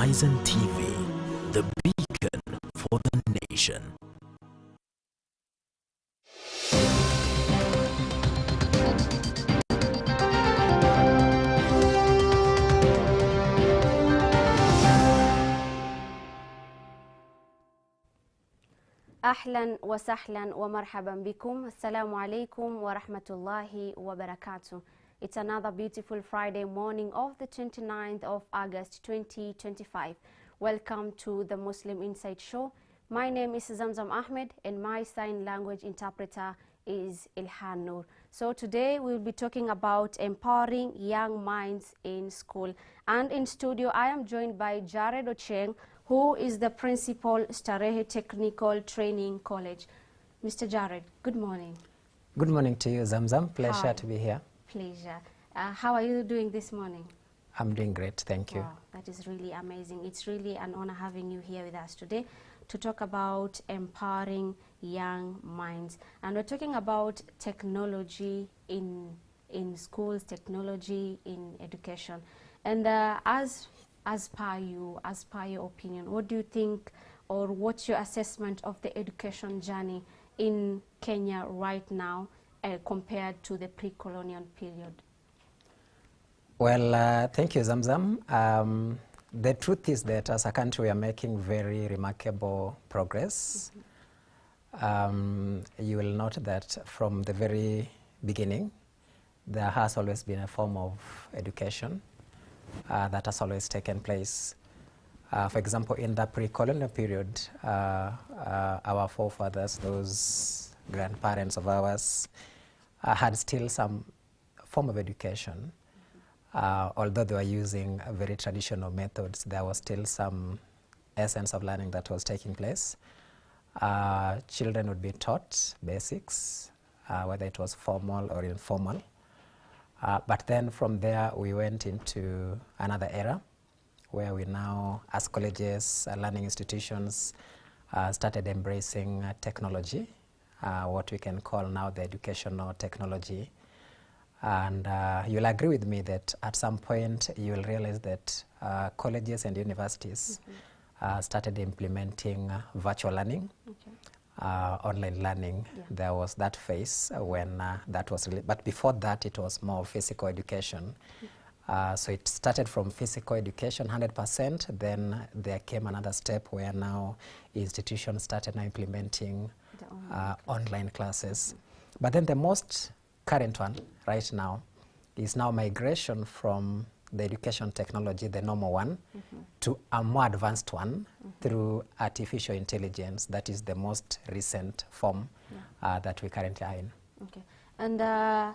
HorizonTV, the beacon for the nation. أهلا وسهلا ومرحبا بكم. Assalamu alaikum wa rahmatullahi wa barakatuh. It's another beautiful Friday morning of the 29th of August 2025. Welcome to the Muslim Insight Show. My name is Zamzam Ahmed and my sign language interpreter is Ilhan Noor. So today we'll be talking about empowering young minds in school. And in studio I am joined by Jared Ocheng, who is the principal, Starehe Technical Training College. Mr. Jared, good morning. Good morning to you, Zamzam. Pleasure to be here. Pleasure. How are you doing this morning? I'm doing great, thank you. Wow, that is really amazing. It's really an honor having you here with us today to talk about empowering young minds. And we're talking about technology in schools, technology in education. And as per your opinion, what do you think, or what's your assessment of the education journey in Kenya right now compared to the pre-colonial period? Well, thank you, Zamzam. The truth is that as a country we are making very remarkable progress. You will note that from the very beginning there has always been a form of education that has always taken place. For example, in the pre-colonial period, our forefathers, those grandparents of ours, had still some form of education. Although they were using very traditional methods, there was still some essence of learning that was taking place. Children would be taught basics, whether it was formal or informal. But then from there we went into another era where we now, as colleges, learning institutions, started embracing technology, what we can call now the educational technology. And you'll agree with me that at some point you will realize that colleges and universities started implementing virtual learning. Online learning. There was that phase when that was really, but before that it was more physical education. So it started from physical education 100%, then there came another step where now institutions started now implementing online classes. But then the most current one right now is now migration from the education technology, the normal one, to a more advanced one through artificial intelligence. That is the most recent form that we currently are in. Okay. And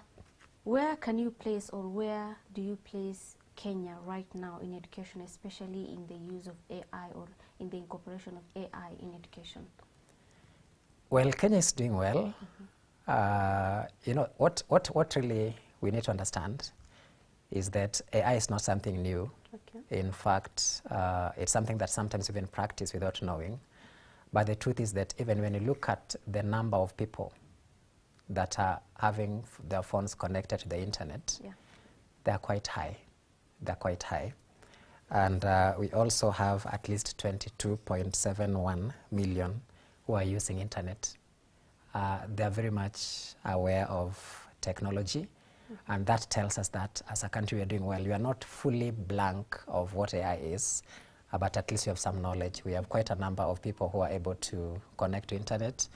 where can you place, or where do you place Kenya right now in education, especially in the use of AI or in the incorporation of AI in education? Well, Kenya is doing well. You know, what really we need to understand is that AI is not something new. In fact, it's something that sometimes even practice without knowing. But the truth is that even when you look at the number of people that are having their phones connected to the internet, they're quite high. They're quite high. And we also have at least 22.71 million who are using internet. They're very much aware of technology. And that tells us that as a country we are doing well. We are not fully blank of what AI is, but at least we have some knowledge. We have quite a number of people who are able to connect to internet.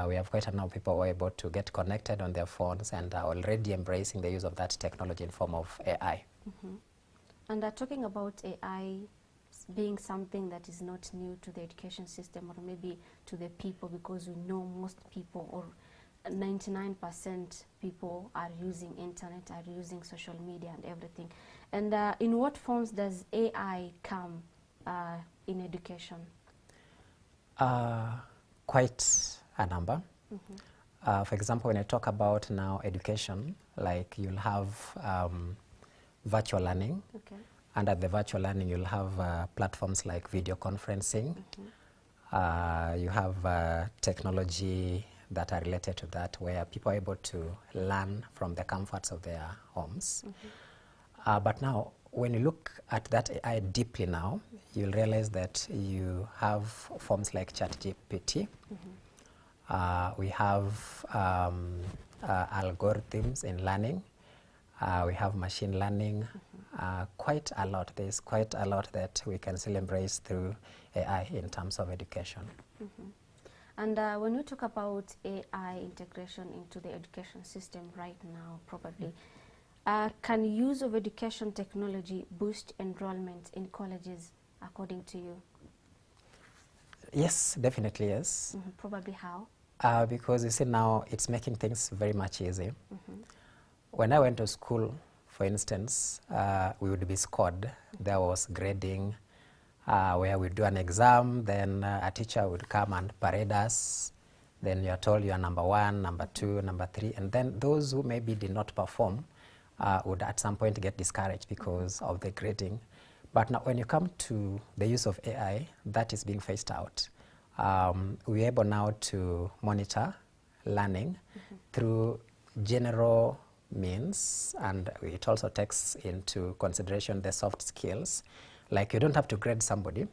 We have quite a number of people who are able to get connected on their phones and are already embracing the use of that technology in form of AI. And talking about AI being something that is not new to the education system, or maybe to the people, because we know most people, or 99% people are using internet, are using social media and everything. And in what forms does AI come in education? Quite a number. For example, when I talk about now education, like you'll have virtual learning. Under the virtual learning, you'll have platforms like video conferencing. You have technology that are related to that, where people are able to learn from the comforts of their homes. But now, when you look at that AI deeply now, you'll realize that you have forms like ChatGPT. We have algorithms in learning. We have machine learning. Quite a lot. There's quite a lot that we can still embrace through AI in terms of education. And when we talk about AI integration into the education system right now, probably, can use of education technology boost enrollment in colleges, according to you? Yes, definitely yes. Probably how? Because you see now it's making things very much easy. When I went to school, for instance, we would be scored. There was grading where we do an exam, then a teacher would come and parade us. Then you are told you are number 1, number 2, number 3, and then those who maybe did not perform would at some point get discouraged because of the grading. But now when you come to the use of AI, that is being phased out. We're able now to monitor learning through general means, and it also takes into consideration the soft skills. Like you don't have to grade somebody,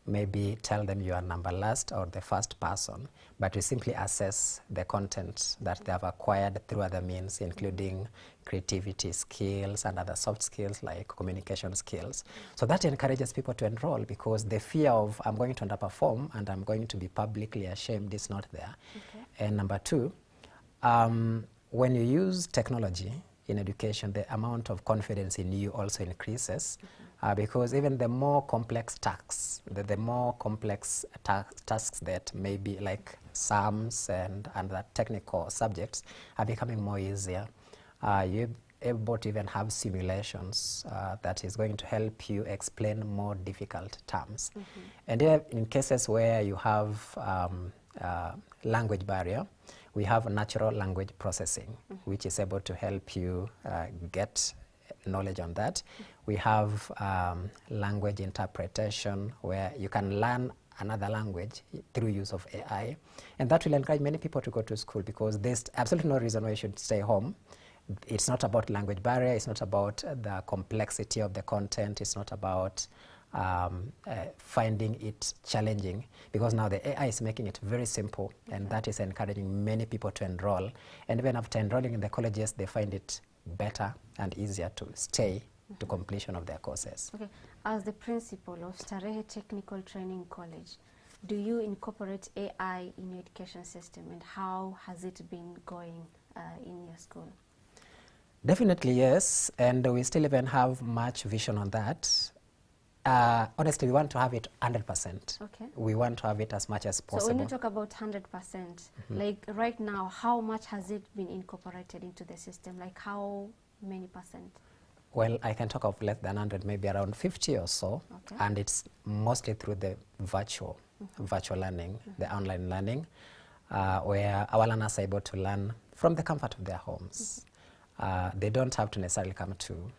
maybe tell them you are number last or the first person, but you simply assess the content that they have acquired through other means, including creativity skills and other soft skills like communication skills. So that encourages people to enroll because the fear of I'm going to underperform and I'm going to be publicly ashamed is not there. And number 2, when you use technology in education, the amount of confidence in you also increases because even the more complex tasks, the more complex tasks that may be like sums and the technical subjects are becoming more easier. You're able to even have simulations that is going to help you explain more difficult terms. And in cases where you have language barrier, we have natural language processing, which is able to help you get knowledge on that. We have language interpretation, where you can learn another language through use of AI. And that will encourage many people to go to school because there's absolutely no reason why you should stay home. It's not about language barrier, it's not about the complexity of the content, it's not about finding it challenging, because now the AI is making it very simple, and that is encouraging many people to enroll. And even after enrolling in the colleges, they find it better and easier to stay to completion of their courses. Okay. As the principal of Starehe Technical Training College, do you incorporate AI in your education system, and how has it been going in your school? Definitely yes, and we still even have much vision on that. Honestly, we want to have it 100%. Okay. We want to have it as much as possible. So when you talk about 100%, like right now, how much has it been incorporated into the system? Like how many percent? Well, I can talk of less than 100, maybe around 50 or so. Okay. And it's mostly through the virtual learning, the online learning, where our learners are able to learn from the comfort of their homes. They don't have to necessarily come to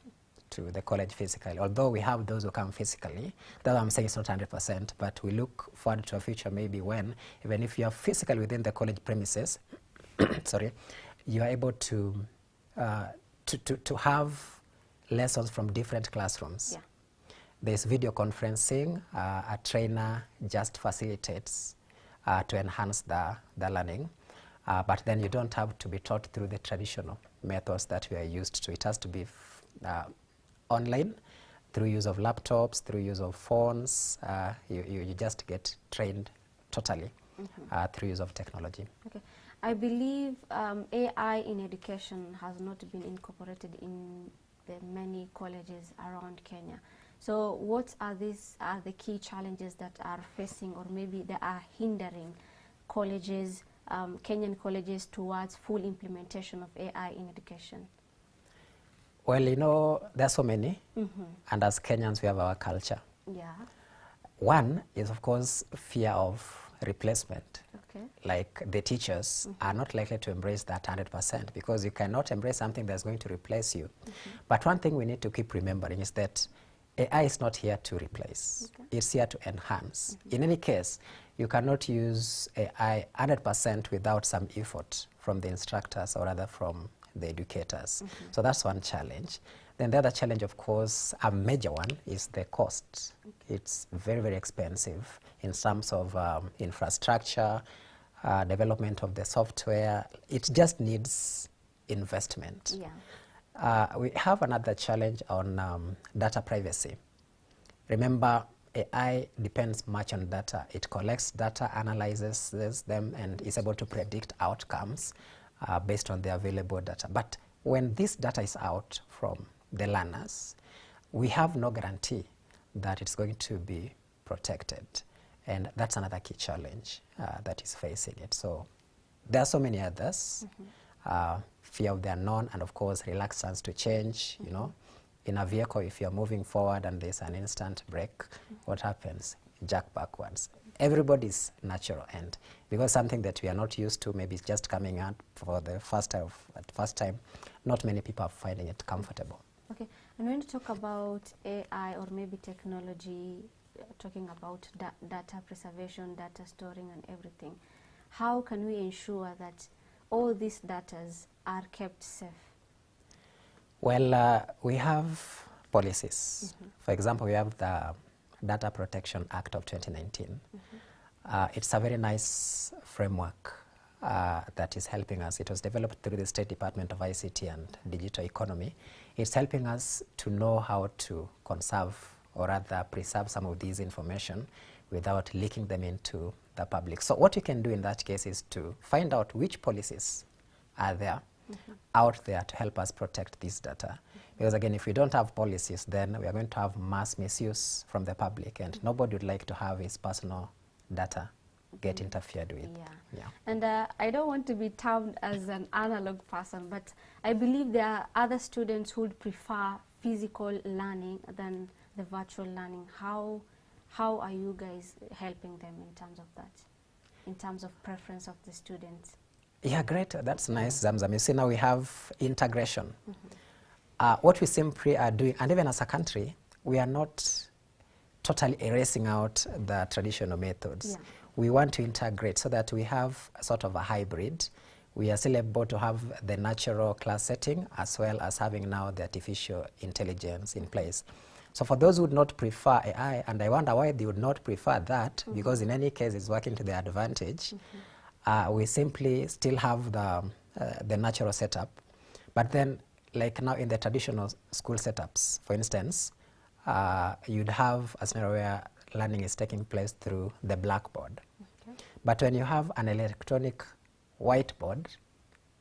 the college physically, although we have those who come physically. That's why I'm saying it's not 100%, but we look forward to a future maybe when, even if you are physically within the college premises, sorry, you are able to have lessons from different classrooms. Yeah. There's video conferencing, a trainer just facilitates to enhance the learning, but then you don't have to be taught through the traditional methods that we are used to. It has to be online, through use of laptops, through use of phones. You just get trained totally through use of technology. Okay. I believe AI in education has not been incorporated in the many colleges around Kenya. So what are the key challenges that are facing, or maybe that are hindering colleges, Kenyan colleges, towards full implementation of AI in education? Well, you know, there are so many, and as Kenyans, we have our culture. Yeah. One is, of course, fear of replacement. Okay. Like the teachers are not likely to embrace that 100%, because you cannot embrace something that's going to replace you. But one thing we need to keep remembering is that AI is not here to replace. It's here to enhance. In any case, you cannot use AI 100% without some effort from the instructors, or rather from the educators. So that's one challenge. Then the other challenge, of course, a major one, is the cost. Okay. It's very, very expensive in terms of infrastructure, development of the software. It just needs investment. Yeah. We have another challenge on data privacy. Remember, AI depends much on data. It collects data, analyzes them, and is able to predict outcomes based on the available data. But when this data is out from the learners, we have no guarantee that it's going to be protected. And that's another key challenge that is facing it. So there are so many others. Fear of the unknown, and of course, reluctance to change. You know, in a vehicle, if you're moving forward and there's an instant brake, what happens? Jack backwards. Everybody's natural end, because something that we are not used to, maybe it's just coming out for the first time, not many people are finding it comfortable. Okay, and when you talk about AI or maybe technology, talking about data preservation, data storing and everything, how can we ensure that all these datas are kept safe? Well, we have policies. For example, we have the Data Protection Act of 2019. It's a very nice framework that is helping us. It was developed through the State Department of ICT and Digital Economy. It's helping us to know how to conserve, or rather preserve, some of these information without leaking them into the public. So what you can do in that case is to find out which policies are there out there to help us protect this data. Because again, if we don't have policies, then we are going to have mass misuse from the public, and nobody would like to have his personal data get interfered with. Yeah. And I don't want to be termed as an analog person, but I believe there are other students who would prefer physical learning than the virtual learning. How are you guys helping them in terms of that, in terms of preference of the students? Yeah, great. That's nice, Zamzam. You see, now we have integration. What we simply are doing, and even as a country, we are not totally erasing out the traditional methods. Yeah. We want to integrate so that we have a sort of a hybrid. We are still able to have the natural class setting as well as having now the artificial intelligence in place. So for those who would not prefer AI, and I wonder why they would not prefer that, because in any case it's working to their advantage, we simply still have the natural setup. But then, like now in the traditional school setups, for instance, you'd have a scenario where learning is taking place through the blackboard. Okay. But when you have an electronic whiteboard,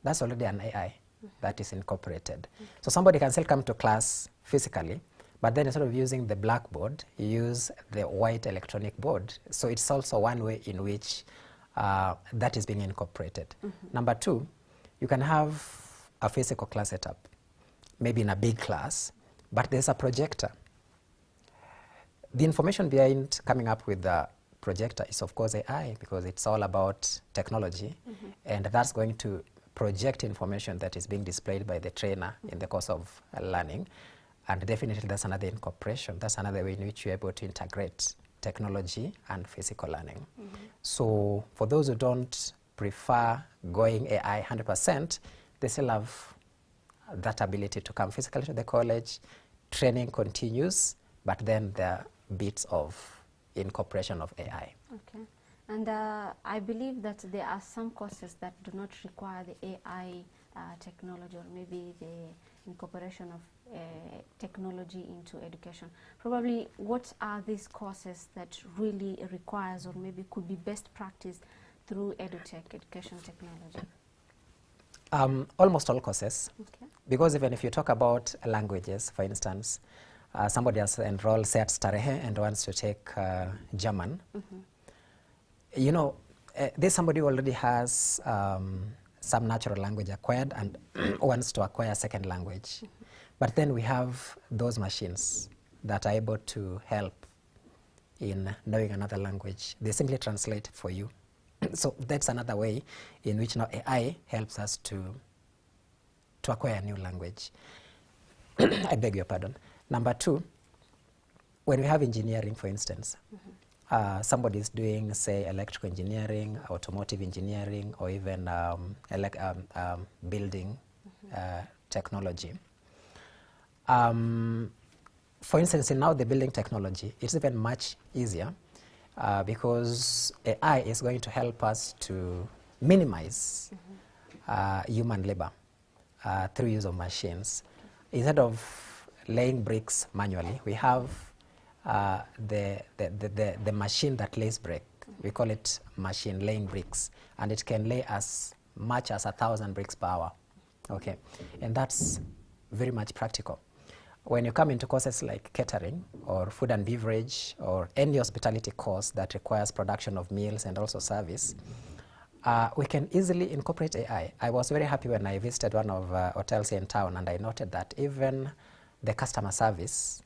that's already an AI that is incorporated. So somebody can still come to class physically, but then instead of using the blackboard, you use the white electronic board. So it's also one way in which that is being incorporated. Number two, you can have a physical class setup, maybe in a big class, but there's a projector. The information behind coming up with the projector is, of course, AI, because it's all about technology, and that's going to project information that is being displayed by the trainer in the course of learning. And definitely that's another incorporation. That's another way in which you're able to integrate technology and physical learning. So for those who don't prefer going AI 100%, they still have that ability to come physically to the college. Training continues, but then there are bits of incorporation of AI. Okay. And I believe that there are some courses that do not require the AI technology, or maybe the incorporation of technology into education. Probably, what are these courses that really requires, or maybe could be best practiced through EduTech, education technology? Almost all courses. Okay. Because even if you talk about languages, for instance, somebody has enrolled, say, at Starehe and wants to take German. You know, there's somebody who already has some natural language acquired and wants to acquire a second language. But then we have those machines that are able to help in knowing another language. They simply translate for you. So that's another way in which now AI helps us to acquire a new language. I beg your pardon. Number two, when we have engineering, for instance, somebody is doing, say, electrical engineering, automotive engineering, or even building technology. For instance, in now the building technology, it's even much easier because AI is going to help us to minimize human labor through use of machines. Instead of laying bricks manually, we have the machine that lays brick. We call it machine laying bricks, and it can lay as much as 1,000 bricks per hour. Okay, and that's very much practical. When you come into courses like catering or food and beverage or any hospitality course that requires production of meals and also service, we can easily incorporate AI. I was very happy when I visited one of hotels in town, and I noted that even the customer service,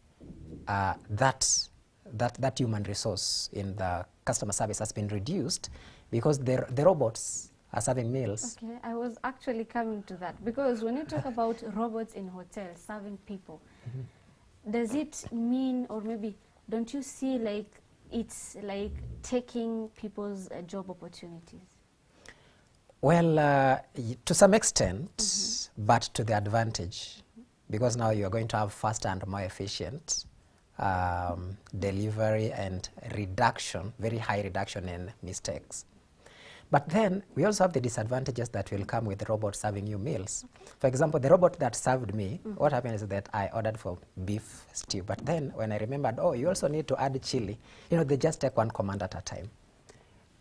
that human resource in the customer service has been reduced because the robots are serving meals. Okay, I was actually coming to that, because when you talk about robots in hotels serving people, does it mean, or maybe don't you see like it's like taking people's job opportunities? Well, to some extent, but to the advantage, because now you're going to have faster and more efficient delivery and reduction, very high reduction in mistakes. But then we also have the disadvantages that will come with the robot serving you meals. For example, the robot that served me, what happened is that I ordered for beef stew, but then when I remembered, oh, you also need to add chili, you know, they just take one command at a time.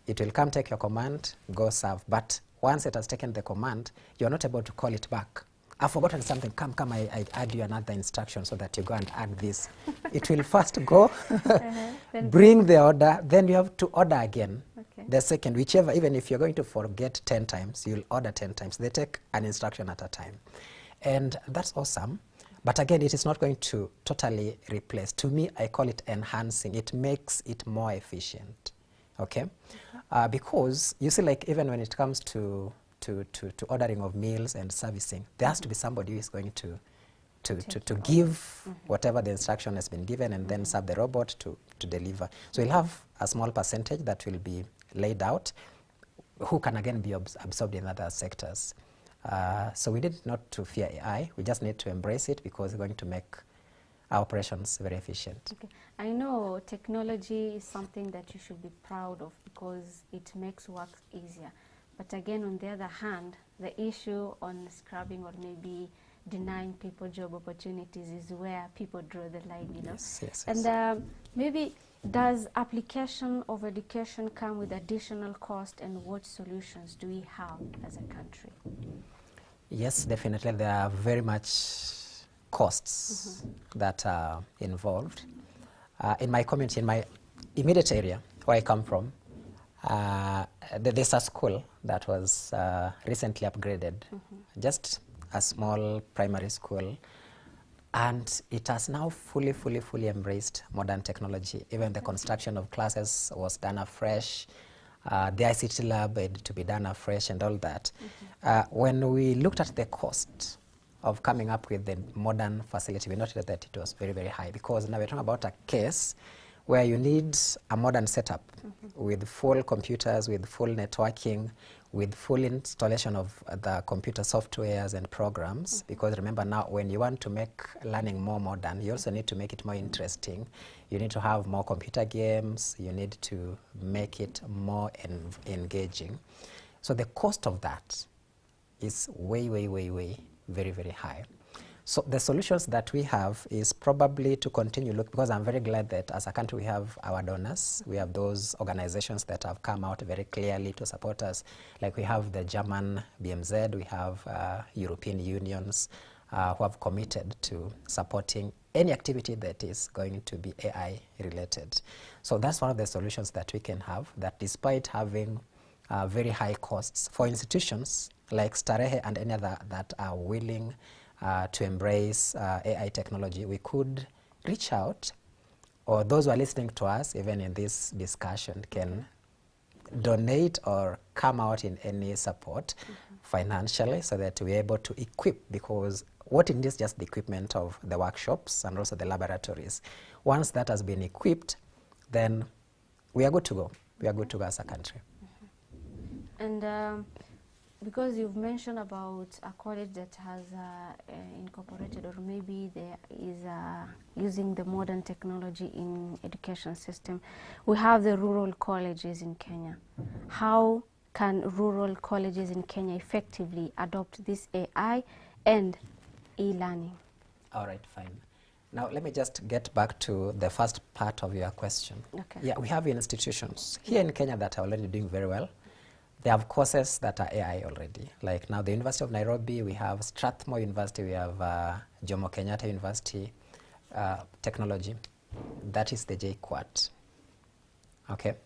It will come, take your command, go serve. But once it has taken the command, you're not able to call it back. I've forgotten something. Come, I add you another instruction so that you go and add this. It will first go, bring the order, then you have to order again. Okay. The second, whichever, even if you're going to forget 10 times, you'll order 10 times. They take an instruction at a time. And that's awesome. But again, it is not going to totally replace. To me, I call it enhancing. It makes it more efficient. Okay? Because you see, like, even when it comes to ordering of meals and servicing, there has to be somebody who is going to give whatever the instruction has been given and then serve the robot to deliver. So we'll have a small percentage that will be laid out, who can again be absorbed in other sectors. So we need not to fear AI, we just need to embrace it because it's going to make our operations very efficient. Okay. I know technology is something that you should be proud of because it makes work easier. But again, on the other hand, the issue on scrubbing or maybe denying people job opportunities is where people draw the line, you know. Yes. And maybe does application of education come with additional cost, and what solutions do we have as a country? Yes, definitely. There are very much costs that are involved. In my community, in my immediate area where I come from, there's a school that was recently upgraded, just a small primary school, and it has now fully embraced modern technology. Even the construction of classes was done afresh, the ICT lab had to be done afresh and all that. When we looked at the cost of coming up with the modern facility, we noted that it was very high, because now we're talking about a case where you need a modern setup with full computers, with full networking, with full installation of the computer softwares and programs. Because remember now, when you want to make learning more modern, you also need to make it more interesting. You need to have more computer games. You need to make it more engaging. So the cost of that is way, very high. So the solutions that we have is probably to continue look, because I'm very glad that as a country we have our donors, we have those organizations that have come out very clearly to support us. Like we have the German BMZ, we have European unions who have committed to supporting any activity that is going to be AI related. So that's one of the solutions that we can have, that despite having very high costs for institutions like Starehe and any other that are willing to embrace AI technology, we could reach out, or those who are listening to us, even in this discussion, can donate or come out in any support financially, so that we're able to equip, because what it is just the equipment of the workshops and also the laboratories. Once that has been equipped, then we are good to go. We are good to go as a country. And because you've mentioned about a college that has incorporated, or maybe there is using the modern technology in education system. We have the rural colleges in Kenya. How can rural colleges in Kenya effectively adopt this AI and e-learning? All right, fine. Now, let me just get back to the first part of your question. Okay. Yeah, we have institutions here in Kenya that are already doing very well. They have courses that are AI already. Like now, the University of Nairobi, we have Strathmore University, we have Jomo Kenyatta University, Technology. That is the JKUAT. Okay.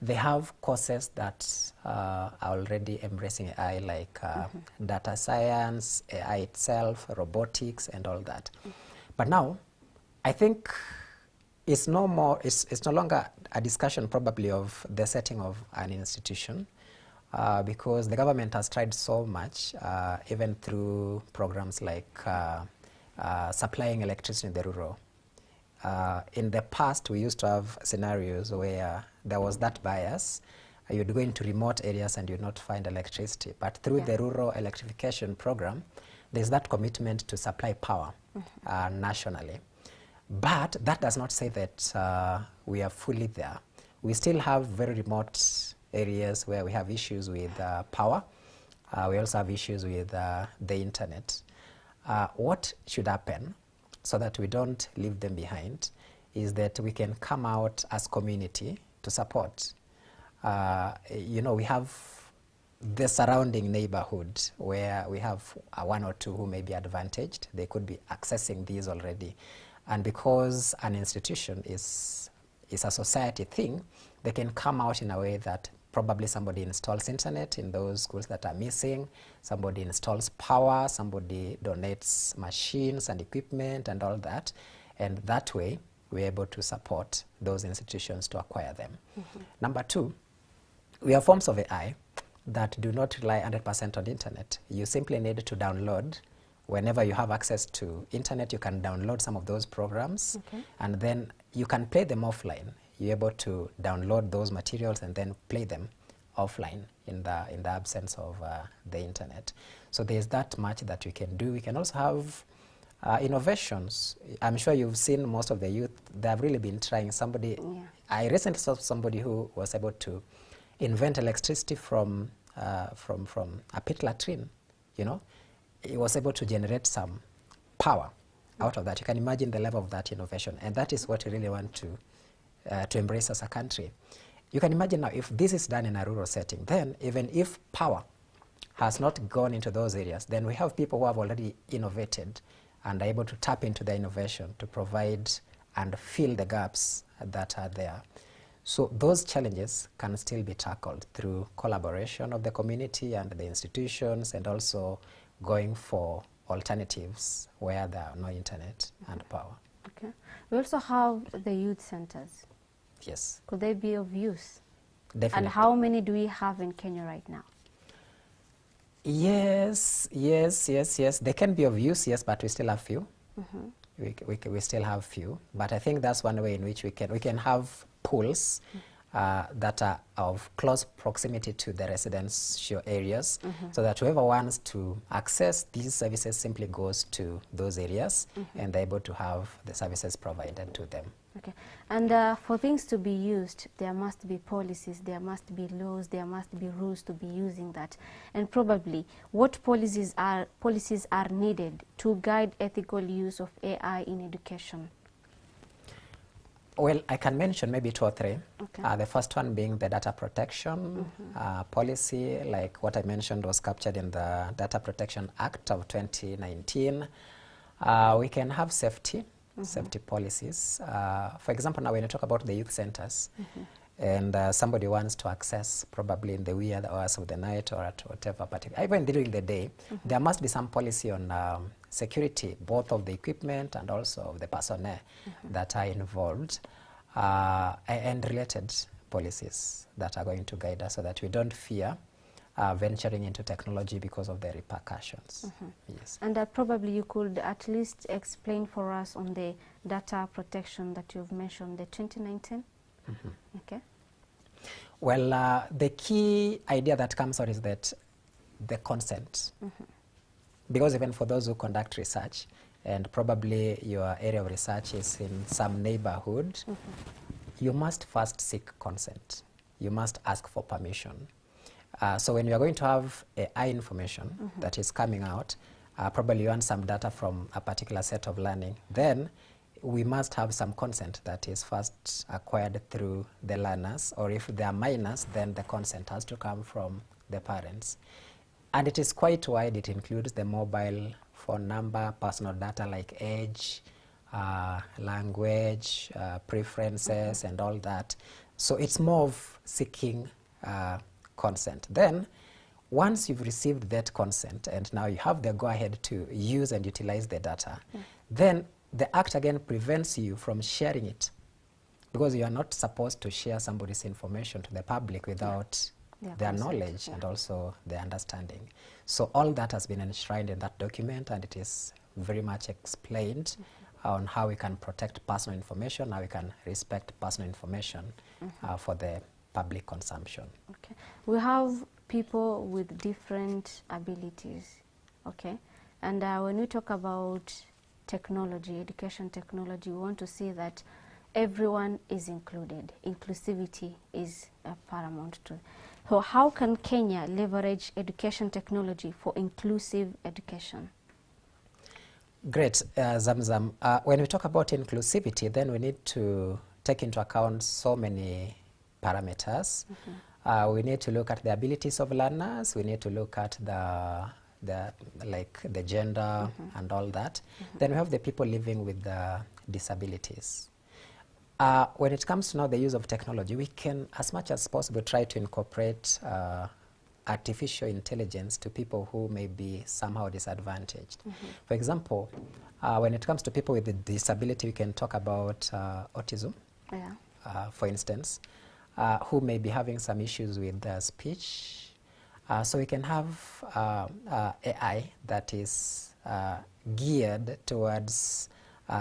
They have courses that are already embracing AI, like data science, AI itself, robotics, and all that. But now, I think it's no longer a discussion probably of the setting of an institution, because the government has tried so much, even through programs like supplying electricity in the rural. In the past, we used to have scenarios where there was that bias. You'd go into remote areas and you'd not find electricity. But through the rural electrification program, there's that commitment to supply power nationally. But that does not say that we are fully there. We still have very remote areas where we have issues with power. We also have issues with the internet. What should happen so that we don't leave them behind is that we can come out as community to support. You know, we have the surrounding neighborhood where we have one or two who may be advantaged. They could be accessing these already. And because an institution is a society thing, they can come out in a way that probably somebody installs internet in those schools that are missing, somebody installs power, somebody donates machines and equipment and all that. And that way, we're able to support those institutions to acquire them. Number two, we have forms of AI that do not rely 100% on internet. You simply need to download. Whenever you have access to internet, you can download some of those programs, and then you can play them offline. You're able to download those materials and then play them offline in the absence of the internet. So there's that much that we can do. We can also have innovations. I'm sure you've seen most of the youth. They have really been trying. I recently saw somebody who was able to invent electricity from a pit latrine. You know, he was able to generate some power out of that. You can imagine the level of that innovation, and that is what we really want to embrace as a country. You can imagine now, if this is done in a rural setting, then even if power has not gone into those areas, then we have people who have already innovated and are able to tap into the innovation to provide and fill the gaps that are there. So those challenges can still be tackled through collaboration of the community and the institutions, and also going for alternatives where there are no internet and power. Okay. We also have the youth centers. Yes. Could they be of use? Definitely. And how many do we have in Kenya right now? Yes. They can be of use, yes, but we still have few. We still have few, but I think that's one way in which we can have pools that are of close proximity to the residential areas, so that whoever wants to access these services simply goes to those areas, and they're able to have the services provided to them. Okay. And for things to be used, there must be policies, there must be laws, there must be rules to be using that. And probably, what policies are needed to guide ethical use of AI in education? Well, I can mention maybe two or three. Okay. The first one being the data protection policy, like what I mentioned was captured in the Data Protection Act of 2019. We can have safety policies. For example, now when you talk about the youth centers, and somebody wants to access probably in the wee hours of the night or at whatever, but even during the day, there must be some policy on security, both of the equipment and also of the personnel that are involved, and related policies that are going to guide us so that we don't fear venturing into technology because of the repercussions. Yes. And probably you could at least explain for us on the data protection that you've mentioned, the 2019? Okay. Well, the key idea that comes out is that the consent. Because even for those who conduct research, and probably your area of research is in some neighborhood, you must first seek consent. You must ask for permission. So when you are going to have AI information that is coming out, probably you want some data from a particular set of learning, then we must have some consent that is first acquired through the learners, or if they are minors, then the consent has to come from the parents. And it is quite wide. It includes the mobile phone number, personal data like age, language, preferences, and all that. So it's more of seeking consent. Then, once you've received that consent and now you have the go-ahead to use and utilize the data, then the Act again prevents you from sharing it, because you are not supposed to share somebody's information to the public without their knowledge and also their understanding. So all that has been enshrined in that document, and it is very much explained on how we can protect personal information, how we can respect personal information for the public consumption. Okay. We have people with different abilities, okay? And when we talk about technology, education technology, we want to see that everyone is included. Inclusivity is paramount to. So how can Kenya leverage education technology for inclusive education? Great, Zamzam. When we talk about inclusivity, then we need to take into account so many parameters. We need to look at the abilities of learners. We need to look at the gender and all that. Then we have the people living with the disabilities. When it comes to now the use of technology, we can, as much as possible, try to incorporate artificial intelligence to people who may be somehow disadvantaged. For example, when it comes to people with a disability, we can talk about autism, for instance, who may be having some issues with speech. So we can have AI that is geared towards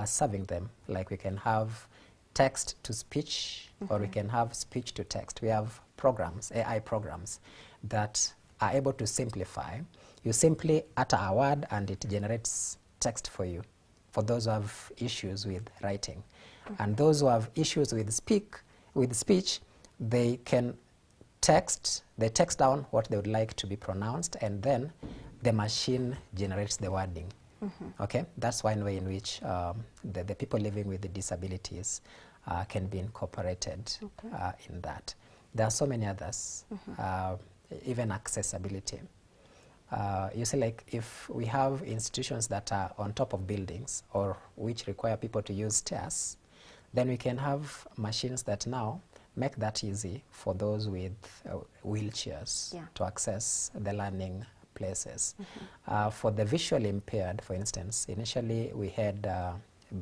serving them. Like we can have text to speech, or we can have speech to text. We have programs, AI programs, that are able to simplify. You simply utter a word and it generates text for you, for those who have issues with writing. And those who have issues with speech, they can text down what they would like to be pronounced, and then the machine generates the wording. Okay, that's one way in which the people living with the disabilities can be incorporated in that. There are so many others, even accessibility. You see, like if we have institutions that are on top of buildings or which require people to use stairs, then we can have machines that now make that easy for those with wheelchairs to access the learning places. For the visually impaired, for instance, initially we had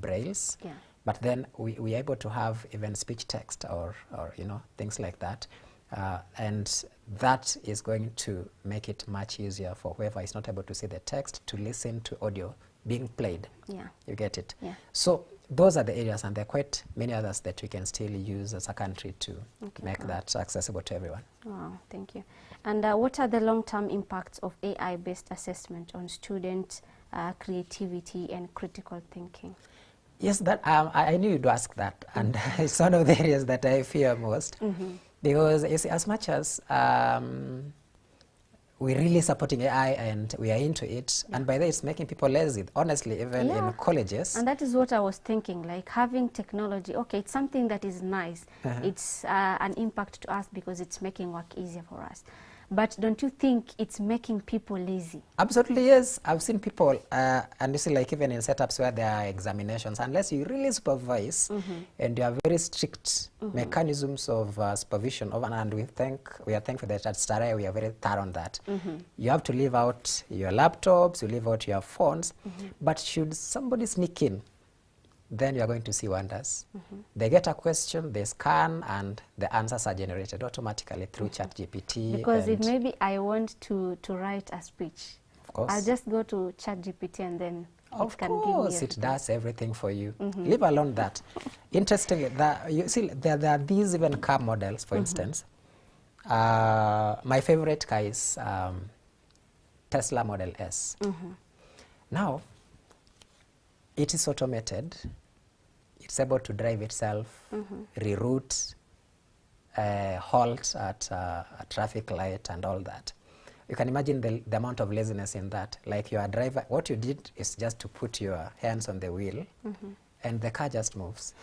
brailles, but then we were able to have even speech text or you know, things like that. And that is going to make it much easier for whoever is not able to see the text to listen to audio being played. You get it? So those are the areas, and there are quite many others that we can still use as a country to make that accessible to everyone. Wow, thank you. And what are the long-term impacts of AI-based assessment on student creativity and critical thinking? Yes, that I knew you'd ask that, and it's one of the areas that I fear most. Because you see, as much as we're really supporting AI and we are into it, and by that it's making people lazy, honestly, even in colleges. And that is what I was thinking, like having technology, okay, it's something that is nice. It's an impact to us because it's making work easier for us. But don't you think it's making people lazy? Absolutely, yes. I've seen people, and you see, like even in setups where there are examinations, unless you really supervise and you have very strict mechanisms of supervision, and we are thankful that at Starehe we are very thorough on that. You have to leave out your laptops, you leave out your phones, but should somebody sneak in, then you are going to see wonders. They get a question, they scan, and the answers are generated automatically through ChatGPT. Because if maybe I want to write a speech, of course, I'll just go to ChatGPT and then of course it does everything for you. Leave alone that. Interestingly, you see, there are these even car models, for instance. My favorite car is Tesla Model S. Now, it is automated. It's able to drive itself, reroute, halt at a traffic light and all that. You can imagine the amount of laziness in that. Like your driver, what you did is just to put your hands on the wheel and the car just moves.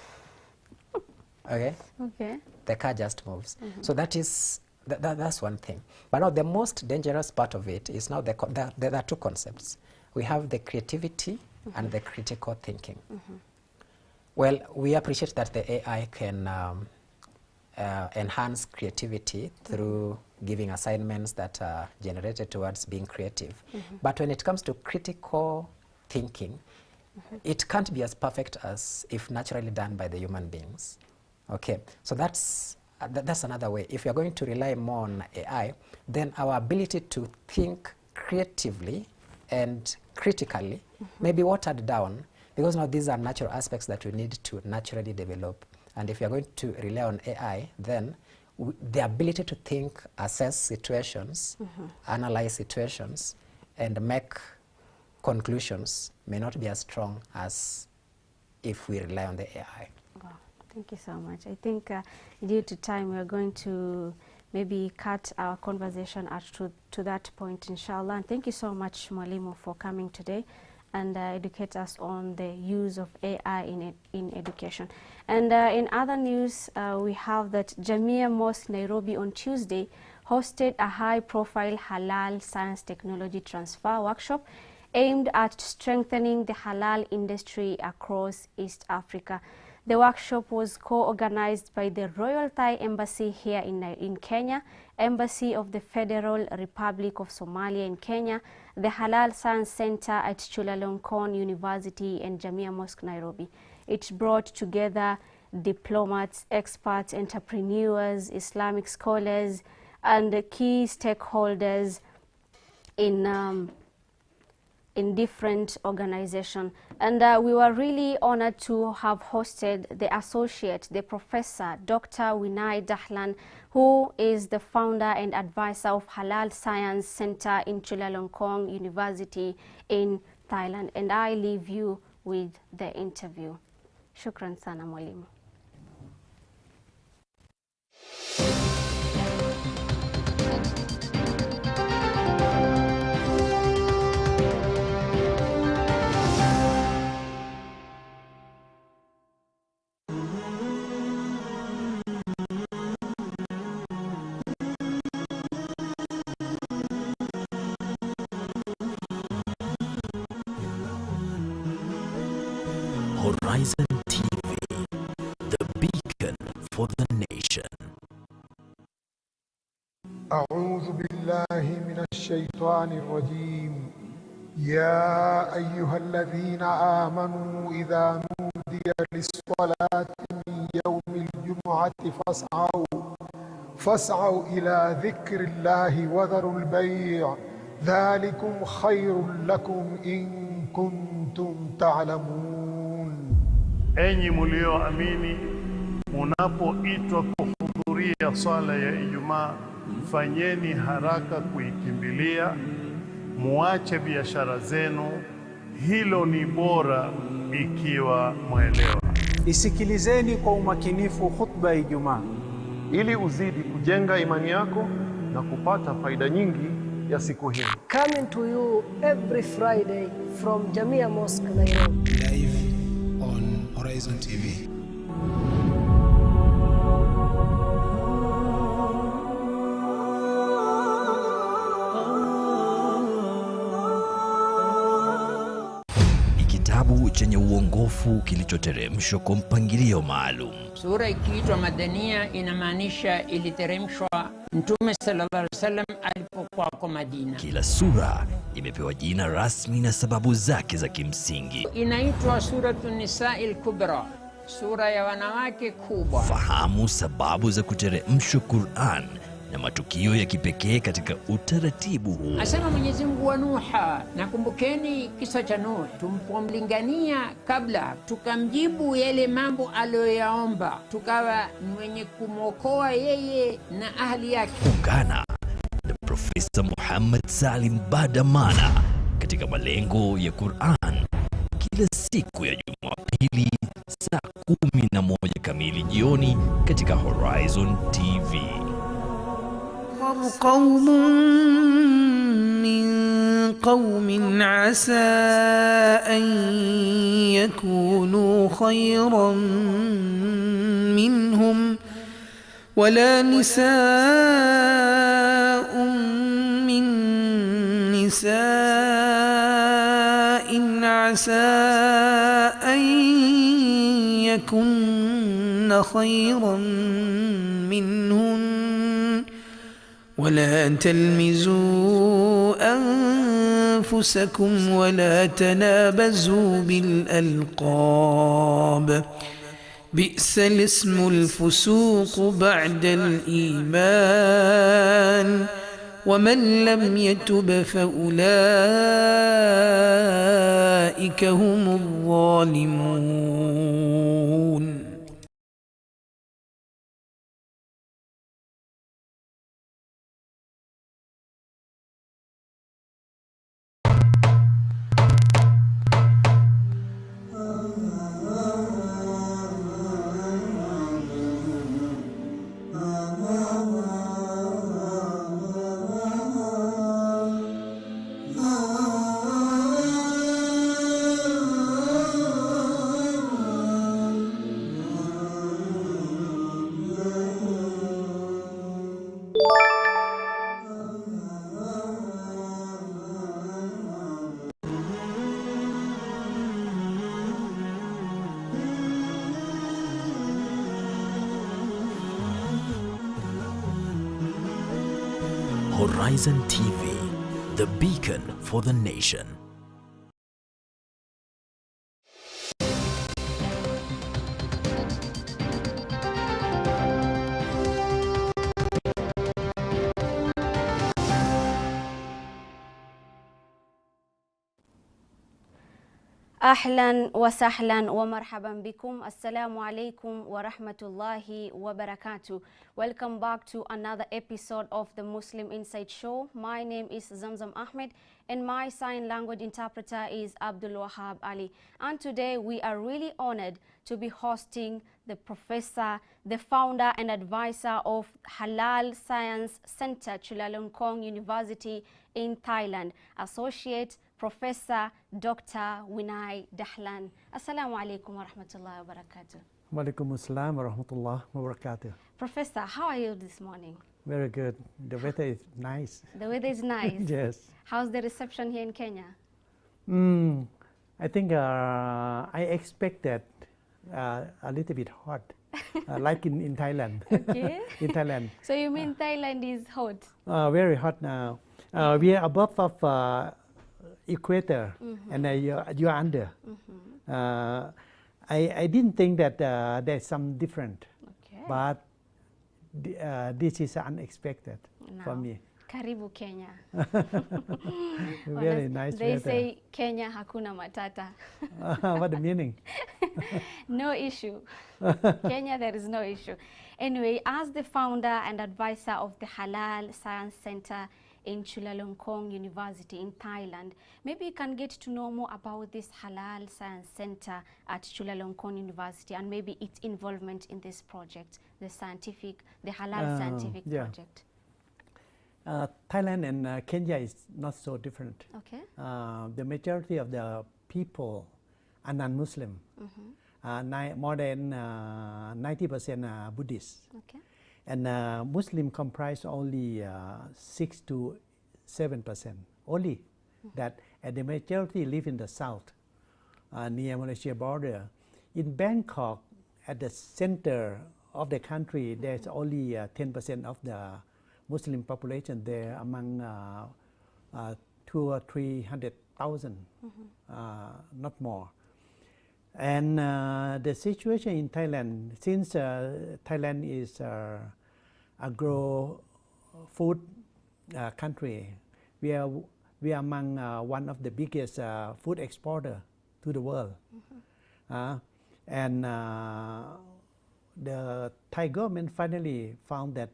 Okay? Okay. The car just moves. So that is, that's one thing. But now the most dangerous part of it is now there are two concepts. We have the creativity and the critical thinking. Well, we appreciate that the AI can enhance creativity through giving assignments that are generated towards being creative. But when it comes to critical thinking, it can't be as perfect as if naturally done by the human beings. Okay, so that's another way. If you're going to rely more on AI, then our ability to think creatively and critically may be watered down, because now these are natural aspects that we need to naturally develop. And if you're going to rely on AI, then the ability to think, assess situations, analyze situations, and make conclusions may not be as strong as if we rely on the AI. Wow, thank you so much. I think due to time, we're going to maybe cut our conversation to that point, inshallah. And thank you so much, Mwalimu, for coming today and educate us on the use of AI in education. And in other news, we have that Jamia Mosque Nairobi on Tuesday hosted a high-profile halal science technology transfer workshop aimed at strengthening the halal industry across East Africa. The workshop was co-organized by the Royal Thai Embassy here in Kenya, Embassy of the Federal Republic of Somalia in Kenya, the Halal Science Center at Chulalongkorn University, and Jamia Mosque Nairobi. It brought together diplomats, experts, entrepreneurs, Islamic scholars, and key stakeholders in different organizations. And we were really honored to have hosted the associate, the professor, Dr. Winay Dahlan, who is the founder and advisor of Halal Science Center in Chulalongkorn University in Thailand. And I leave you with the interview. Shukran sana, Mwalimu. Horizon TV, the beacon for the nation. أعوذ بالله من الشيطان الرجيم. يا أيها الذين آمنوا إذا نودي للصلاة من يوم الجمعة فاسعوا إلى ذكر الله وذروا البيع ذلكم خير لكم إن كنتم تعلمون. Enyi mlioamini, munapoitwa kuhudhuria swala ya Ijumaa, fanyeni haraka kuikimbilia, muache biashara zenu, hilo ni bora ikiwa mwelewa. Isikilizeni kwa umakinifu khutba ya Ijumaa ili uzidi kujenga imani yako na kupata faida nyingi ya siku hii. Coming to you every Friday from Jamia Mosque Nairobi. Live on HorizonTV. Kitabu chenye uongofu kilichoteremshwa kwa mpangilio maalum. Sura ikiitwa Madania inamaanisha iliteremshwa Mtume sallallahu alaihi wasallam alipokuwa kwa Madina. Kila sura imepewa jina rasmi na sababu zake za kimsingi. Inaitwa Suratun Nisa'il Kubra, sura ya wanawake kubwa. Fahamu sababu za kuteremshwa Qur'an na matukio ya kipekee katika utaratibu huu. Asema Mwenyezi Mungu wa Nuha, nakumbukeni kisa cha Nuh, tumpomlingania kabla, tukamjibu yale mambo aliyoyaomba, tukawa ni wenye kumwokoa yeye na ahli yake. Ungana na Profesa Profesa Muhammad Salim Badamana katika malengo ya Qur'an kila siku ya Jumapili saa 11 kamili jioni katika Horizon TV. قوم من قوم عسى أن يكونوا خيرا منهم ولا نساء من نساء عسى أن يكن خيرا منهن ولا تلمزوا أنفسكم ولا تنابزوا بالألقاب بئس الاسم الفسوق بعد الإيمان ومن لم يتب فأولئك هم الظالمون. Horizon TV, the beacon for the nation. أهلا وسهلا ومرحبا بكم. Assalamu alaikum wa rahmatullahi wa barakatuh. Welcome back to another episode of the Muslim Insight Show. My name is Zamzam Ahmed and my sign language interpreter is Abdul Wahab Ali. And today we are really honored to be hosting the professor, the founder and advisor of Halal Science Center, Chulalongkorn University in Thailand, Associate Professor Dr. Winai Dahlan. Assalamu alaikum wa rahmatullahi wa barakatuh. Wa alaikum assalam wa rahmatullahi wa barakatuh. Professor, how are you this morning? Very good. The weather is nice. The weather is nice. Yes. How's the reception here in Kenya? I think I expected a little bit hot, like in Thailand. Okay. In Thailand. So you mean Thailand is hot? Very hot now. We are above of equator, and you're under. I didn't think that there's some different, Okay. but this is unexpected for Now, me. Karibu Kenya. Very nice They weather. say Kenya hakuna matata. What the meaning? No issue. Kenya, there is no issue. Anyway, as the founder and advisor of the Halal Science Center in Chulalongkorn University in Thailand, maybe you can get to know more about this Halal Science Center at Chulalongkorn University and maybe its involvement in this project, the Halal Scientific yeah. Project. Thailand and Kenya is not so different. Okay. The majority of the people are non-Muslim. More than 90% are Buddhist. Okay. And Muslim comprise only 6 to 7%. Only that, and the majority live in the south, near Malaysia border. In Bangkok, at the center of the country, there's only 10% of the Muslim population there, among 200,000 or 300,000, not more. And the situation in Thailand, since Thailand is agro food country, we are among one of the biggest food exporter to the world. And the Thai government finally found that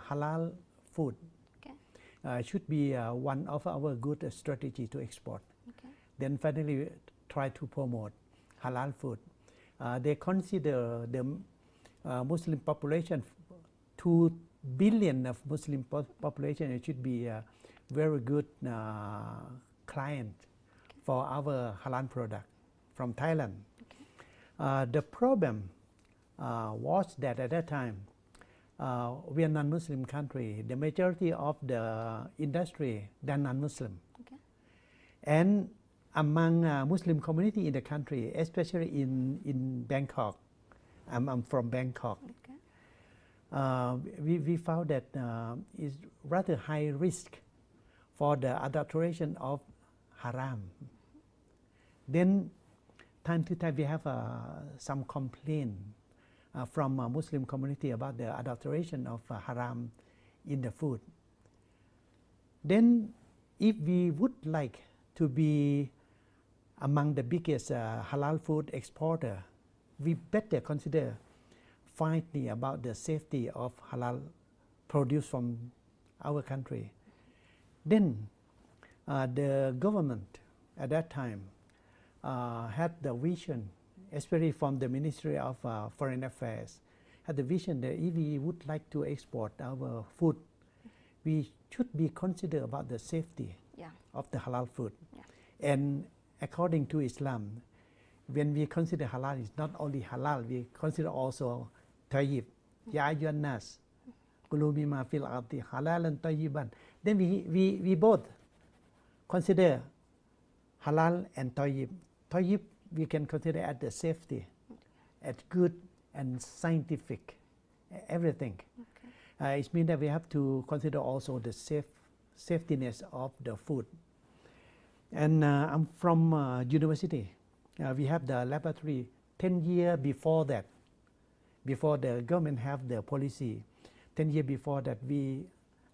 halal food should be one of our good strategy to export. Okay. Then finally try to promote halal food. They consider the Muslim population, 2 billion of Muslim population. It should be a very good client for our halal product from Thailand. Okay. The problem was that at that time, we are non-Muslim country. The majority of the industry, they're non-Muslim. Okay. And among Muslim community in the country, especially in Bangkok, I'm from Bangkok. Okay. We found that it's rather high risk for the adulteration of haram. Then time to time we have some complaint from Muslim community about the adulteration of haram in the food. Then if we would like to be among the biggest halal food exporter, we better consider finding about the safety of halal produce from our country. Then the government at that time had the vision, especially from the Ministry of Foreign Affairs, had the vision that if we would like to export our food, we should be considered about the safety of the halal food. And according to Islam, when we consider halal, it's not only halal, we consider also tayyib. Ya ayyuhan nas, kulu mimma fil ardi halalan tayyiban. Then we both consider halal and tayyib. Tayyib we can consider as the safety, as good and scientific, everything. Okay. It means that we have to consider also the safetiness of the food. And I'm from university. We have the laboratory 10 years before that, before the government have the policy. 10 years before that,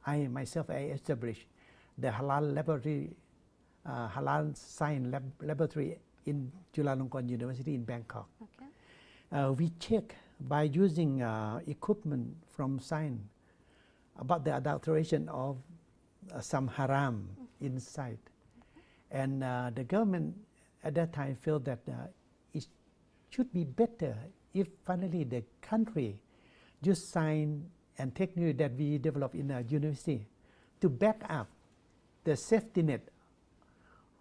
I myself established the halal laboratory, halal science laboratory in Chulalongkorn University in Bangkok. Okay. We check by using equipment from science about the adulteration of some haram inside. And the government at that time felt that it should be better if finally the country use science and technology that we develop in a university to back up the safety net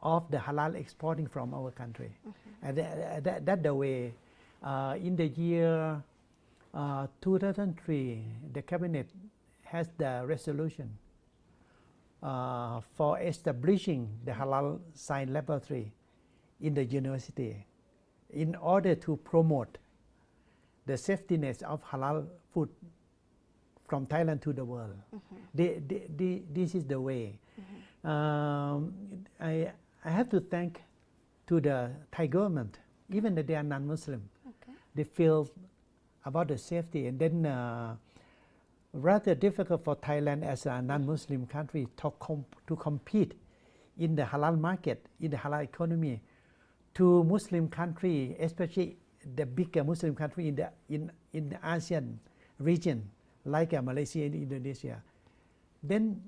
of the halal exporting from our country. And that's the way. In the year 2003, the cabinet has the resolution for establishing the halal science laboratory in the university in order to promote the safetiness of halal food from Thailand to the world. This is the way. I have to thank to the Thai government, even that they are non-Muslim. Okay. They feel about the safety, and then rather difficult for Thailand as a non-Muslim country to compete in the halal market, in the halal economy, to Muslim country, especially the bigger Muslim country in the ASEAN region, like Malaysia and Indonesia. Then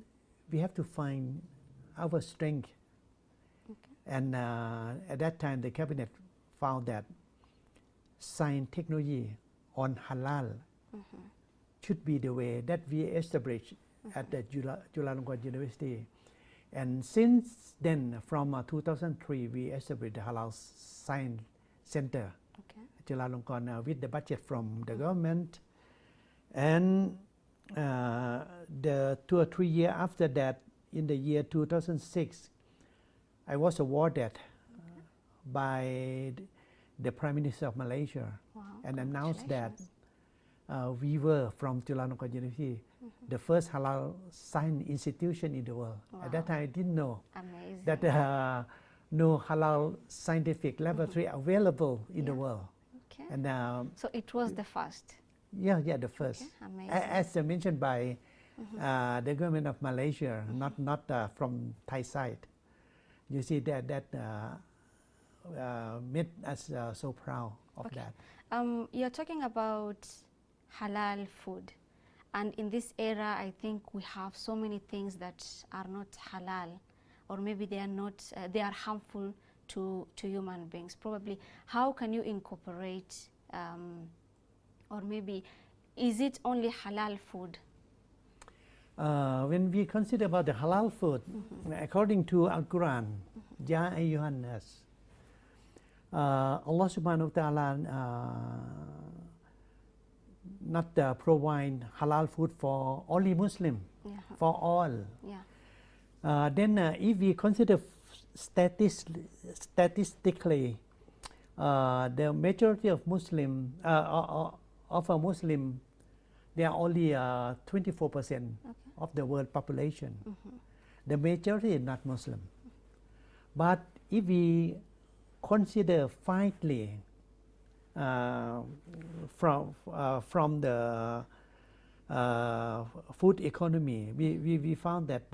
we have to find our strength. Okay. And at that time, the cabinet found that science technology on halal should be the way that we established at the Chulalongkorn University. And since then, from 2003, we established the Halal Science Center, Chulalongkorn, with the budget from the government. And the 2 or 3 years after that, in the year 2006, I was awarded by the Prime Minister of Malaysia, and announced that we were from Chulalongkorn University, the first halal science institution in the world. At that time, I didn't know that no halal scientific laboratory available in the world. Okay. And so it was the first. Yeah, the first. Okay. As mentioned by the government of Malaysia, not from Thai side. You see that made us so proud of that. You're talking about halal food. And in this era, I think we have so many things that are not halal, or maybe they are not, they are harmful to human beings. Probably, how can you incorporate, or maybe, is it only halal food? When we consider about the halal food, according to Al-Quran, Ya ayyuhan nas, Allah subhanahu wa ta'ala not provide halal food for only Muslim, for all. Then if we consider statistically, the majority of Muslim, of a Muslim, they are only 24% of the world population. The majority is not Muslim. But if we consider finely from the food economy, we found that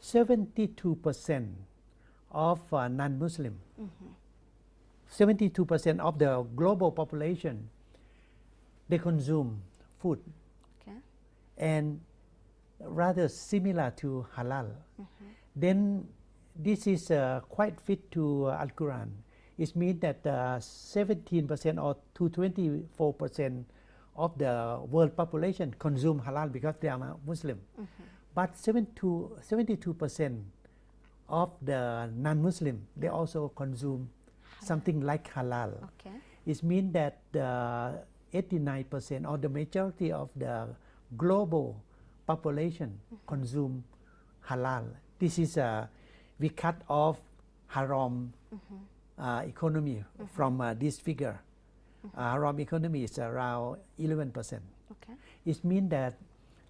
72% of non-Muslim, 72% of the global population, they consume food, and rather similar to halal. Then this is quite fit to Al-Quran. It means that 17% or to 24% of the world population consume halal because they are Muslim. But 72% of the non-Muslim, they also consume something like halal. It means that 89% or the majority of the global population consume halal. This is we cut off haram economy from this figure. Haram economy is around 11%. It means that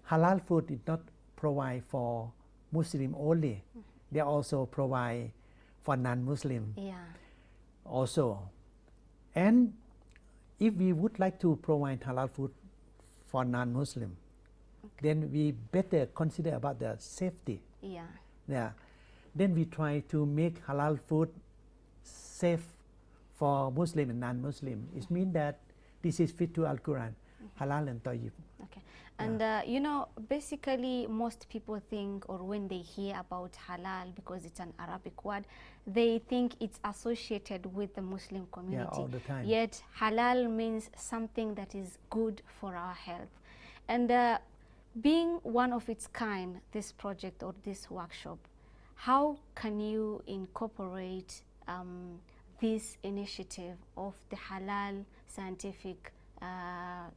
halal food is not provide for Muslim only. They also provide for non-Muslim also. And if we would like to provide halal food for non-Muslim, then we better consider about the safety. Then we try to make halal food safe for Muslim and non-Muslim. It means that this is fit to Al-Quran, halal and tayyib. And you know, basically most people think, or when they hear about halal, because it's an Arabic word, they think it's associated with the Muslim community. All the time. Yet halal means something that is good for our health. And being one of its kind, this project or this workshop, how can you incorporate this initiative of the halal scientific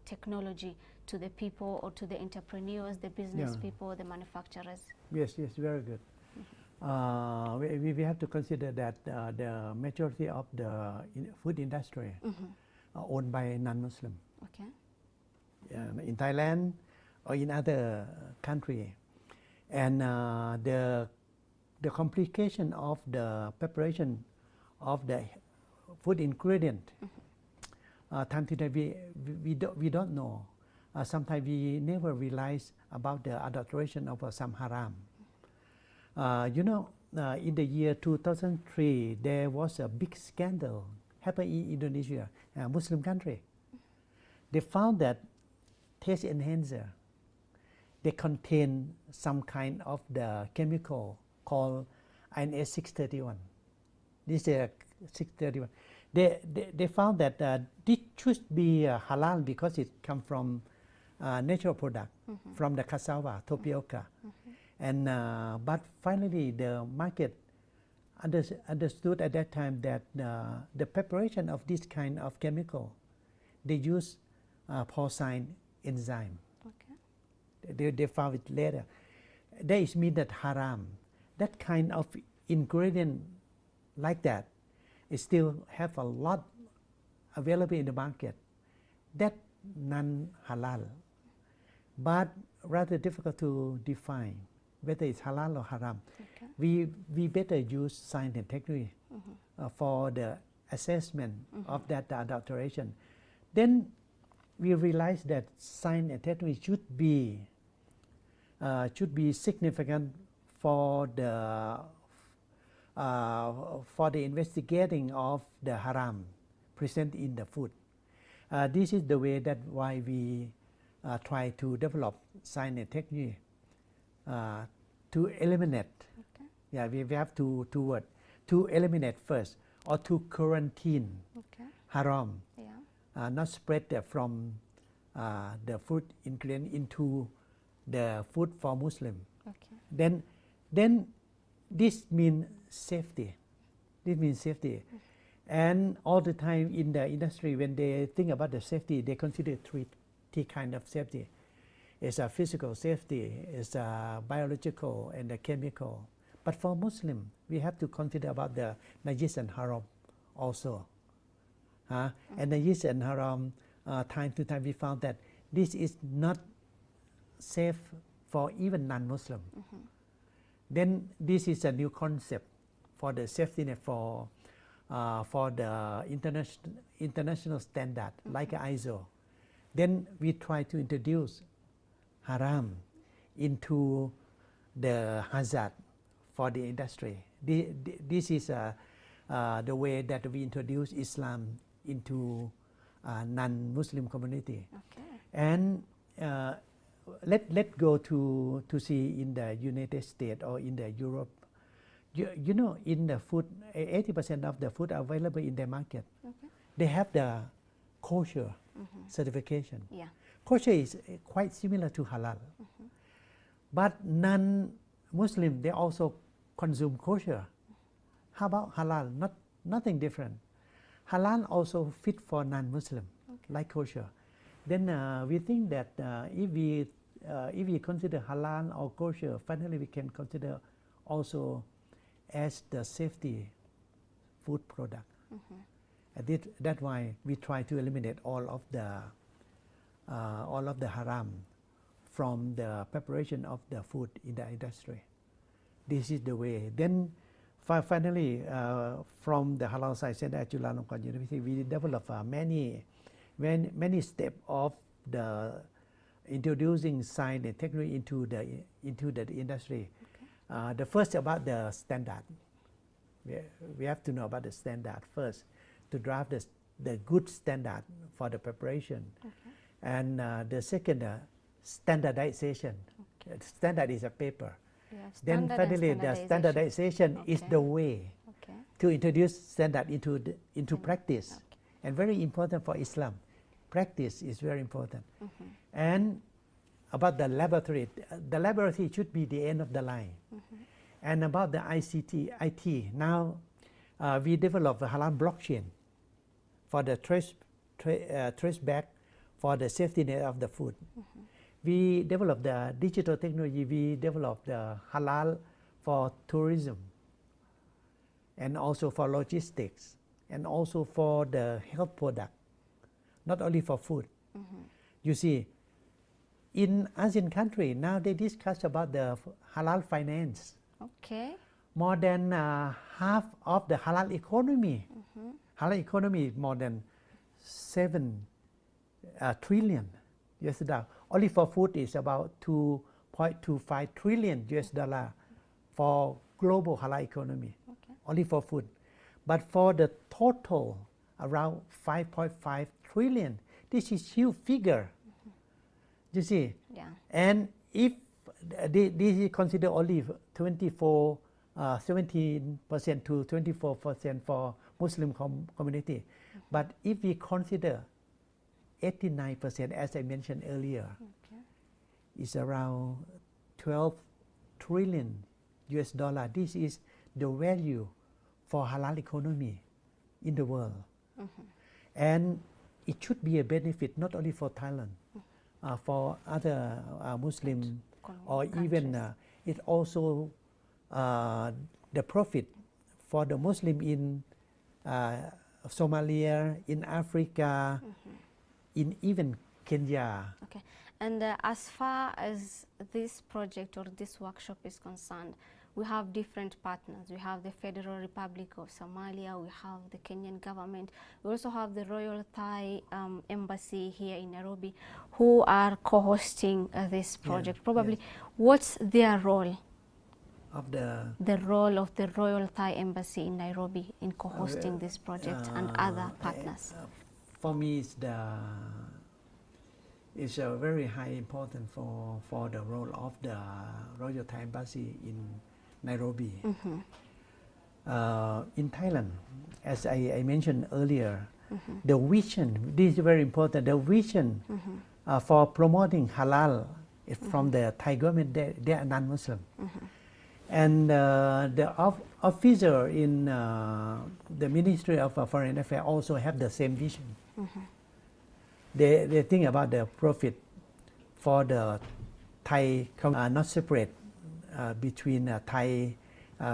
technology to the people, or to the entrepreneurs, the business people, the manufacturers? Yes, very good. We have to consider that the majority of the food industry are owned by non-Muslim. In Thailand or in other country, and the complication of the preparation of the food ingredient, we don't know. Sometimes we never realize about the adulteration of some haram. You know, in the year 2003, there was a big scandal happened in Indonesia, a Muslim country. They found that taste enhancer, they contain some kind of the chemical called INS 631. This is 631. They found that this should be halal because it comes from natural product, from the cassava, tapioca. And but finally the market understood at that time that the preparation of this kind of chemical, they use porcine enzyme. They found it later. That is mean that haram, that kind of ingredient like that, it still have a lot available in the market. That non-halal, but rather difficult to define whether it's halal or haram. We better use science and technology for the assessment of that adulteration. Then we realize that science and technology should be significant for the investigating of the haram present in the food. This is the way that why we try to develop science and technology to eliminate. Okay. Yeah, we have two words. To eliminate first, or to quarantine Okay. haram, Yeah. not spread from the food ingredient into the food for Muslim. Okay. Then this means safety. This means safety. And all the time in the industry, when they think about the safety, they consider three kind of safety. It's a physical safety, it's a biological, and a chemical. But for Muslim, we have to consider about the najis and haram also. And najis and haram, time to time we found that this is not safe for even non-Muslim. Then this is a new concept for the safety net for the international standard like ISO. Then we try to introduce haram into the hazard for the industry. This is the way that we introduce Islam into non-Muslim community. Okay. And let's go to see in the United States or in the Europe. You know, in the food, 80% of the food available in the market, they have the kosher certification. Yeah. Kosher is quite similar to halal. But non-Muslim, they also consume kosher. How about halal? Nothing different. Halal also fit for non-Muslim, like kosher. Then we think that if we consider halal or kosher, finally we can consider also as the safety food product. That's why we try to eliminate all of the haram from the preparation of the food in the industry. This is the way. Then finally, from the halal side, at Chulalongkorn University, we develop many steps of the introducing science and technology into the industry. The first about the standard. We have to know about the standard first to draft the good standard for the preparation. And the second, standardization. Standard is a paper. Yeah, Then finally, the standardization is the way to introduce standard into practice. And very important for Islam. Practice is very important. And about the laboratory should be the end of the line. And about the IT, now we develop a halal blockchain for the trace back for the safety net of the food. We develop the digital technology, we develop the halal for tourism, and also for logistics, and also for the health product, not only for food. You see, in Asian country, now they discuss about the halal finance. Okay. More than half of the halal economy. Halal economy is more than 7 trillion US dollar. Only for food is about 2.25 trillion US dollar for global halal economy. Only for food. But for the total, around 5.5 trillion. This is huge figure. You see? Yeah. And if this is considered only 17% to 24% for Muslim community. But if we consider 89%, as I mentioned earlier, is around 12 trillion US dollar. This is the value for halal economy in the world. And it should be a benefit not only for Thailand, for other Muslim or even it also the profit for the Muslim in Somalia, in Africa, in even Kenya. Okay. And as far as this project or this workshop is concerned, we have different partners. We have the Federal Republic of Somalia, we have the Kenyan government, we also have the Royal Thai Embassy here in Nairobi, who are co-hosting this project. Probably, what's their role? Of the role of the Royal Thai Embassy in Nairobi in co-hosting this project and other partners. For me, it's is a very high important for the role of the Royal Thai Embassy in Nairobi. In Thailand, as I mentioned earlier, the vision, this is very important, the vision for promoting halal is from the Thai government. They are non-Muslim. And the officer in the Ministry of Foreign Affairs also have the same vision. They think about the profit for the Thai, not separate between Thai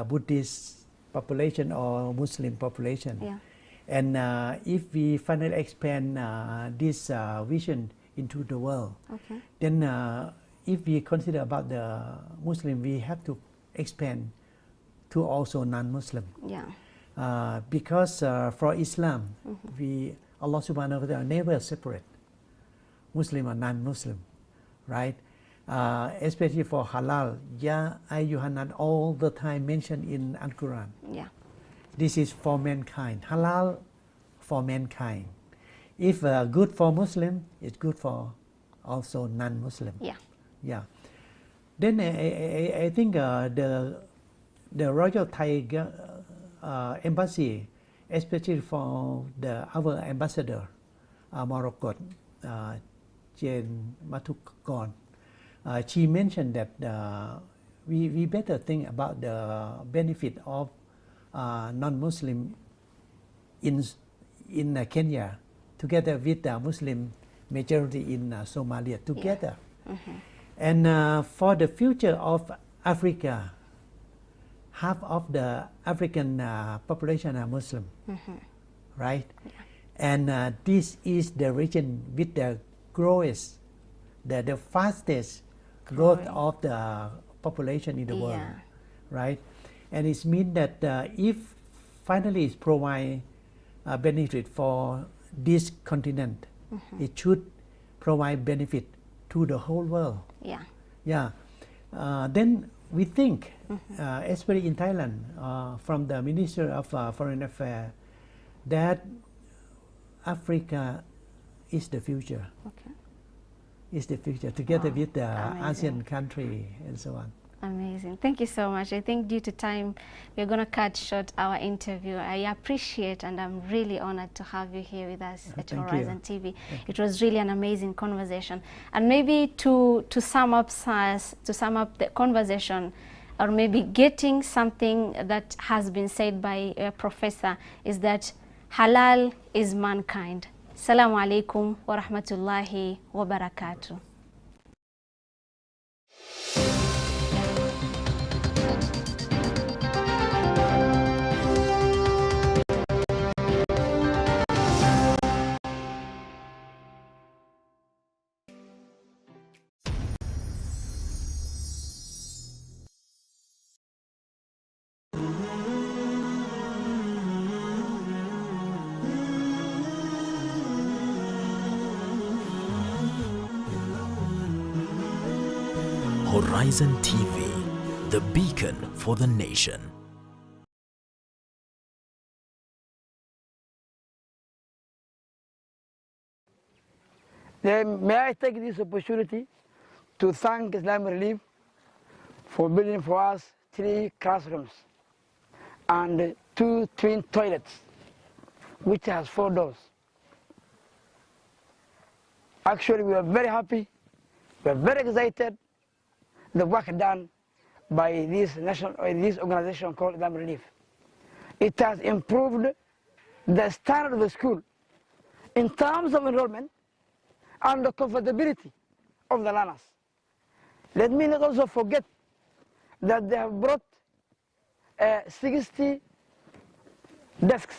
Buddhist population or Muslim population. Yeah. And if we finally expand this vision into the world, then if we consider about the Muslim, we have to expand to also non-Muslim. Yeah. Because for Islam, Allah subhanahu wa ta'ala never separate Muslim or non-Muslim, right? Especially for halal, Ya ayyuhan, all the time mentioned in Al-Quran. Yeah. This is for mankind. Halal for mankind. If good for Muslim, it's good for also non-Muslim. Yeah. Yeah. Then I think the Royal Thai Embassy, especially for our ambassador, Morocco, Jane Matukon, she mentioned that we better think about the benefit of non-Muslim in Kenya, together with the Muslim majority in Somalia, together. Yeah. And for the future of Africa, half of the African population are Muslim, right? Yeah. And this is the region with the growth, the fastest growth of the population in the world, right? And it means that if finally it provides benefit for this continent, it should provide benefit to the whole world. Yeah. Yeah. Then we think, especially in Thailand, from the Minister of Foreign Affairs, that Africa is the future. Okay. Is the future, together with the ASEAN country and so on. Amazing. Thank you so much. I think due to time, we're going to cut short our interview. I appreciate and I'm really honored to have you here with us at Horizon TV. It was really an amazing conversation. And maybe to sum up the conversation, or maybe getting something that has been said by a professor, is that halal is mankind. Assalamu alaikum wa rahmatullahi wa barakatuh. Horizon TV, the beacon for the nation. May I take this opportunity to thank Islamic Relief for building for us 3 classrooms and 2 twin toilets, which has 4 doors. Actually, we are very happy, we are very excited. The work done by this organization called Islamic Relief. It has improved the standard of the school in terms of enrollment and the comfortability of the learners. Let me not also forget that they have brought 60 desks,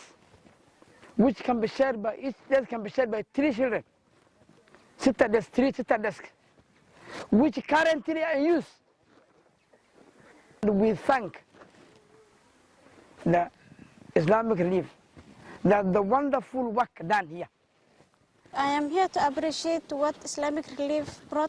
which can be shared by, each desk can be shared by 3 children. 3 desks, which currently are in use. We thank the Islamic Relief that the wonderful work done here. I am here to appreciate what Islamic Relief brought